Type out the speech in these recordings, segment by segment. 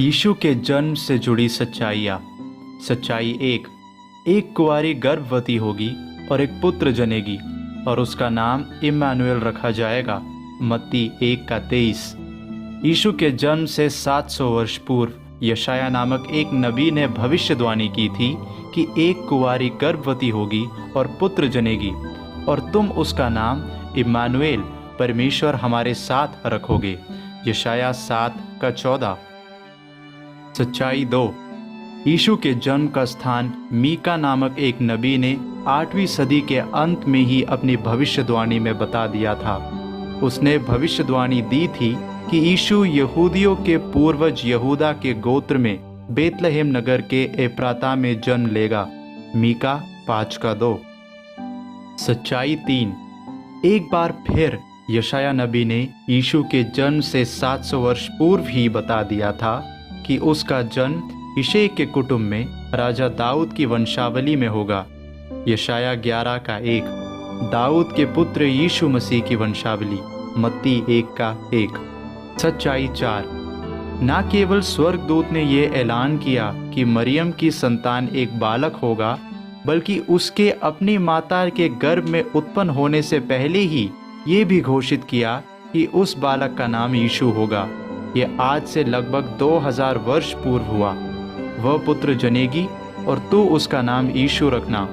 यीशु के जन्म से जुड़ी सच्चाइयाँ। सच्चाई एक कुंवारी गर्भवती होगी और एक पुत्र जनेगी और उसका नाम इम्मानुएल रखा जाएगा। मत्ती 1:23। यीशु के जन्म से 700 वर्ष पूर्व यशाया नामक एक नबी ने भविष्यवाणी की थी कि एक कुंवारी गर्भवती होगी और पुत्र जनेगी और तुम उसका नाम इम्मानुएल परमेश्वर हमारे साथ रखोगे। यशाया 7:14। सच्चाई 2। यीशु के जन्म का स्थान मीका नामक एक नबी ने 8वीं सदी के अंत में ही अपनी भविष्यवाणी में बता दिया था। उसने भविष्यवाणी दी थी कि यीशु यहूदियों के पूर्वज यहूदा के गोत्र में बेतलहम नगर के एप्राता में जन्म लेगा। मीका 5:2। सच्चाई 3। एक बार फिर यशाया नबी ने यीशु के जन्म से 700 वर्ष पूर्व ही बता दिया था कि उसका जन्म यिशै के कुटुंब में राजा दाऊद की वंशावली में होगा। यशाया 11:1। दाऊद के पुत्र यीशु मसीह की वंशावली। मत्ती 1:1। सच्चाई 4। न केवल स्वर्गदूत ने यह ऐलान किया कि मरियम की संतान एक बालक होगा, बल्कि उसके अपनी माता के गर्भ में उत्पन्न होने से पहले ही ये भी घोषित किया कि उस बालक का नाम यीशु होगा। यह आज से लगभग 2000 वर्ष पूर्व हुआ। वह पुत्र जनेगी और तू उसका नाम यीशु रखना,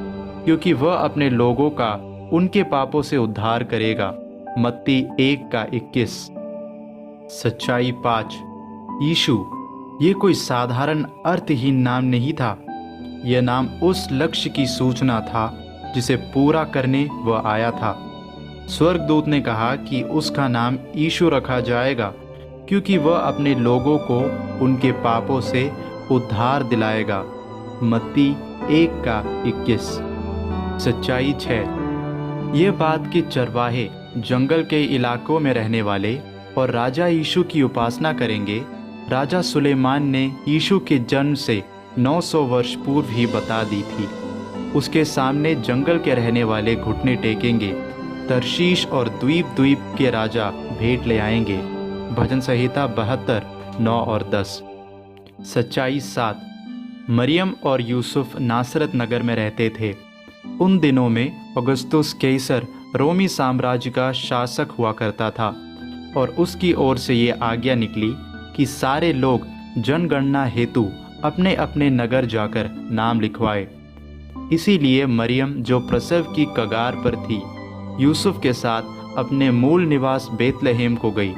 क्योंकि वह अपने लोगों का उनके पापों से उद्धार करेगा। मत्ती 1:21। सच्चाई 5। यीशु ये कोई साधारण अर्थहीन नाम नहीं था। यह नाम उस लक्ष्य की सूचना था जिसे पूरा करने वह आया था। स्वर्गदूत ने कहा कि उसका नाम यीशु रखा जाएगा, क्योंकि वह अपने लोगों को उनके पापों से उद्धार दिलाएगा। मत्ती 1:21। सच्चाई 6। ये बात कि चरवाहे जंगल के इलाकों में रहने वाले और राजा यीशु की उपासना करेंगे, राजा सुलेमान ने यीशु के जन्म से 900 वर्ष पूर्व ही बता दी थी। उसके सामने जंगल के रहने वाले घुटने टेकेंगे। तर्शीश और द्वीप द्वीप के राजा भेंट ले आएंगे। भजन संहिता 72:9-10। सच्चाई 7। मरियम और यूसुफ नासरत नगर में रहते थे। उन दिनों में अगस्तुस कैसर रोमी साम्राज्य का शासक हुआ करता था और उसकी ओर से ये आज्ञा निकली कि सारे लोग जनगणना हेतु अपने अपने नगर जाकर नाम लिखवाए। इसीलिए मरियम, जो प्रसव की कगार पर थी, यूसुफ के साथ अपने मूल निवास बेतलहम को गई।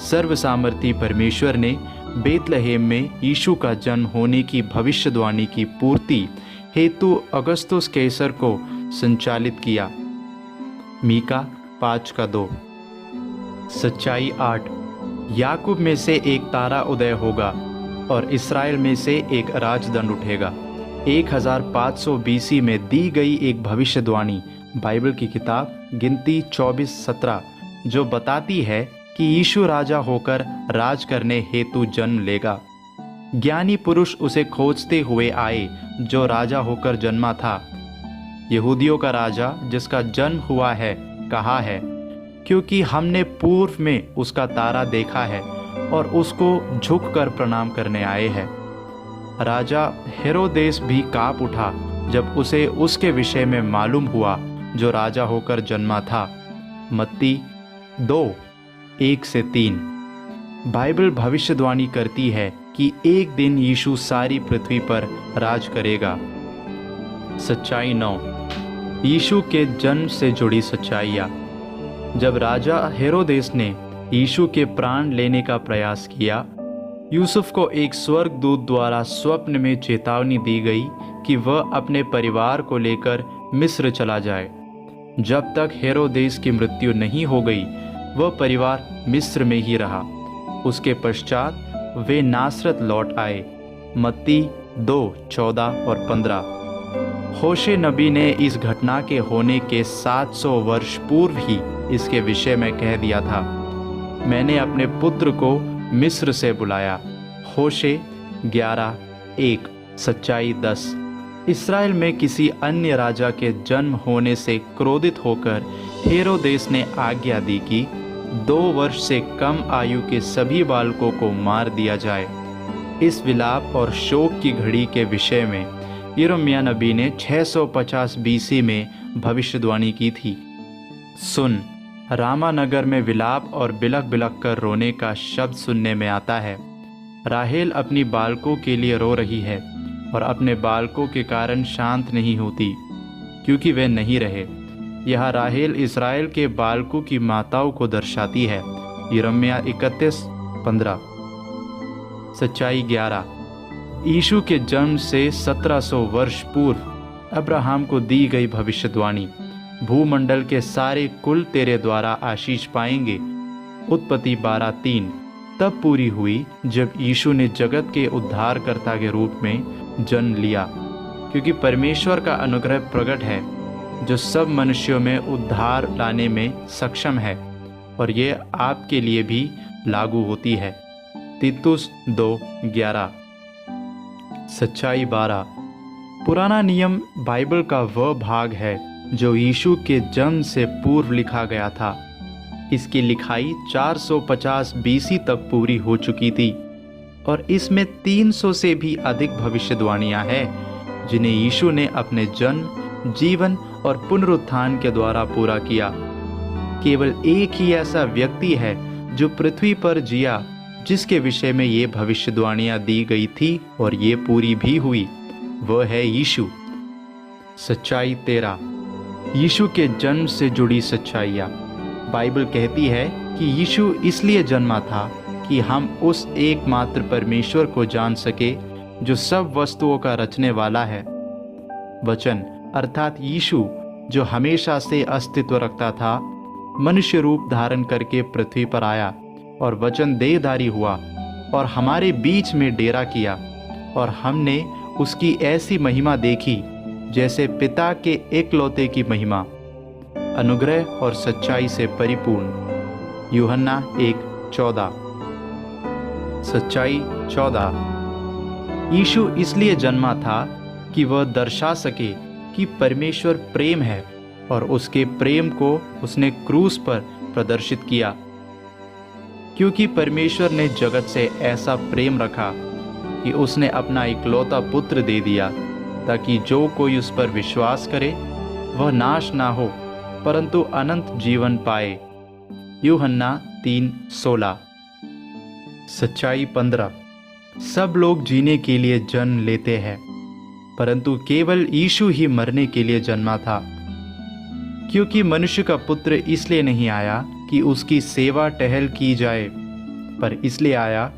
सर्वसामर्थी परमेश्वर ने बेतलहम में यीशु का जन्म होने की भविष्यवाणी की पूर्ति हेतु अगस्तुस कैसर को संचालित किया। मीका 5:2। सच्चाई 8। याकूब में से एक तारा उदय होगा और इस्राएल में से एक राजदंड उठेगा। 1500 BC में दी गई एक भविष्यवाणी बाइबल की किताब गिनती 24:17, जो बताती है कि यीशु राजा होकर राज करने हेतु जन्म लेगा। ज्ञानी पुरुष उसे खोजते हुए आए जो राजा होकर जन्मा था। यहूदियों का राजा जिसका जन्म हुआ है कहा है, क्योंकि हमने पूर्व में उसका तारा देखा है और उसको झुककर प्रणाम करने आए हैं। राजा हेरोदेस भी काँप उठा जब उसे उसके विषय में मालूम हुआ जो राजा होकर जन्मा था। मत्ती 2:1-3। बाइबल भविष्यवाणी करती है कि एक दिन यीशु सारी पृथ्वी पर राज करेगा। सच्चाई 9। यीशु के जन्म से जुड़ी सच्चाइयाँ। जब राजा हेरोदेस ने यीशु के प्राण लेने का प्रयास किया, यूसुफ को एक स्वर्गदूत द्वारा स्वप्न में चेतावनी दी गई कि वह अपने परिवार को लेकर मिस्र चला जाए। जब तक हेरोदेस की मृत्यु नहीं हो गई, वह परिवार मिस्र में ही रहा। उसके पश्चात वे नासरत लौट आए। मत्ती 2:14-15। होशे नबी ने इस घटना के होने के 700 वर्ष पूर्व ही इसके विषय में कह दिया था। मैंने अपने पुत्र को मिस्र से बुलाया। होशे 11:1। सच्चाई 10। इस्राएल में किसी अन्य राजा के जन्म होने से क्रोधित होकर हेरोदेस ने आज्ञा दी कि 2 वर्ष से कम आयु के सभी बालकों को मार दिया जाए। इस विलाप और शोक की घड़ी के विषय में यिर्मयाह नबी ने 650 बीसी में भविष्यवाणी की थी। सुन, रामा नगर में विलाप और बिलख बिलख कर रोने का शब्द सुनने में आता है। राहेल अपनी बालकों के लिए रो रही है और अपने बालकों के कारण शांत नहीं होती, क्योंकि वे नहीं रहे। यह राहेल इस्राएल के बालकों की माताओं को दर्शाती है। यिर्मयाह 31:15। सच्चाई 11। यीशु के जन्म से 1700 वर्ष पूर्व अब्राहम को दी गई भविष्यवाणी, भूमंडल के सारे कुल तेरे द्वारा आशीष पाएंगे, उत्पत्ति 12:3 तब पूरी हुई जब यीशु ने जगत के उद्धारकर्ता के रूप में जन्म लिया, क्योंकि परमेश्वर का अनुग्रह प्रकट है जो सब मनुष्यों में उद्धार लाने में सक्षम है, और ये आपके लिए भी लागू होती है। तीतुस 2:11। सच्चाई 12। पुराना नियम बाइबल का वह भाग है जो यीशु के जन्म से पूर्व लिखा गया था। इसकी लिखाई 450 बीसी तक पूरी हो चुकी थी और इसमें 300 से भी अधिक भविष्यवाणियां हैं जिन्हें यीशु ने अपने जन्म, जीवन और पुनरुत्थान के द्वारा पूरा किया। केवल एक ही ऐसा व्यक्ति है जो पृथ्वी पर जिया जिसके विषय में ये भविष्यवाणियां दी गई थी और ये पूरी भी हुई, वह है यीशु। सच्चाई 13। यीशु के जन्म से जुड़ी सच्चाइयाँ। बाइबल कहती है कि यीशु इसलिए जन्मा था कि हम उस एकमात्र परमेश्वर को जान सके जो सब वस्तुओं का रचने वाला है। वचन अर्थात यीशु, जो हमेशा से अस्तित्व रखता था, मनुष्य रूप धारण करके पृथ्वी पर आया और वचन देहधारी हुआ और हमारे बीच में डेरा किया, और हमने उसकी ऐसी महिमा देखी जैसे पिता के एकलौते की महिमा, अनुग्रह और सच्चाई से परिपूर्ण। यूहन्ना 1:14। सच्चाई 14। यीशु इसलिए जन्मा था कि वह दर्शा सके कि परमेश्वर प्रेम है, और उसके प्रेम को उसने क्रूस पर प्रदर्शित किया, क्योंकि परमेश्वर ने जगत से ऐसा प्रेम रखा कि उसने अपना इकलौता पुत्र दे दिया, ताकि जो कोई उस पर विश्वास करे वह नाश ना हो परंतु अनंत जीवन पाए। यूहन्ना 3:16। सच्चाई 15। सब लोग जीने के लिए जन्म लेते हैं, परंतु केवल यीशु ही मरने के लिए जन्मा था, क्योंकि मनुष्य का पुत्र इसलिए नहीं आया कि उसकी सेवा टहल की जाए, पर इसलिए आया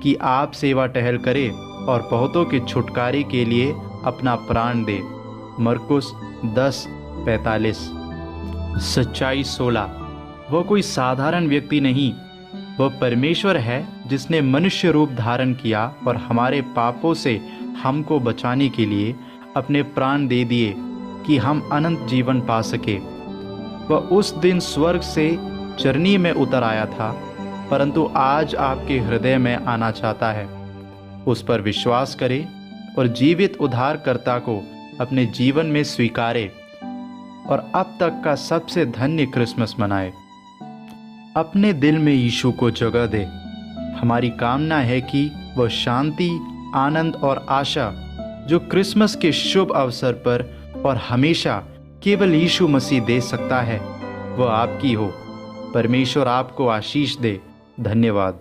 कि आप सेवा टहल करे और बहुतों के छुटकारे के लिए अपना प्राण दे। मरकुस 10:45। सच्चाई 16। वह कोई साधारण व्यक्ति नहीं, वह परमेश्वर है जिसने मनुष्य रूप धारण किया और हमारे पापों से हमको बचाने के लिए अपने प्राण दे दिए कि हम अनंत जीवन पा सके। वह उस दिन स्वर्ग से चरनी में उतर आया था, परंतु आज आपके हृदय में आना चाहता है। उस पर विश्वास करें और जीवित उद्धारकर्ता को अपने जीवन में स्वीकारे और अब तक का सबसे धन्य क्रिसमस मनाए। अपने दिल में यीशु को जगह दे। हमारी कामना है कि वह शांति, आनंद और आशा जो क्रिसमस के शुभ अवसर पर और हमेशा केवल यीशु मसीह दे सकता है, वह आपकी हो। परमेश्वर आपको आशीष दे। धन्यवाद।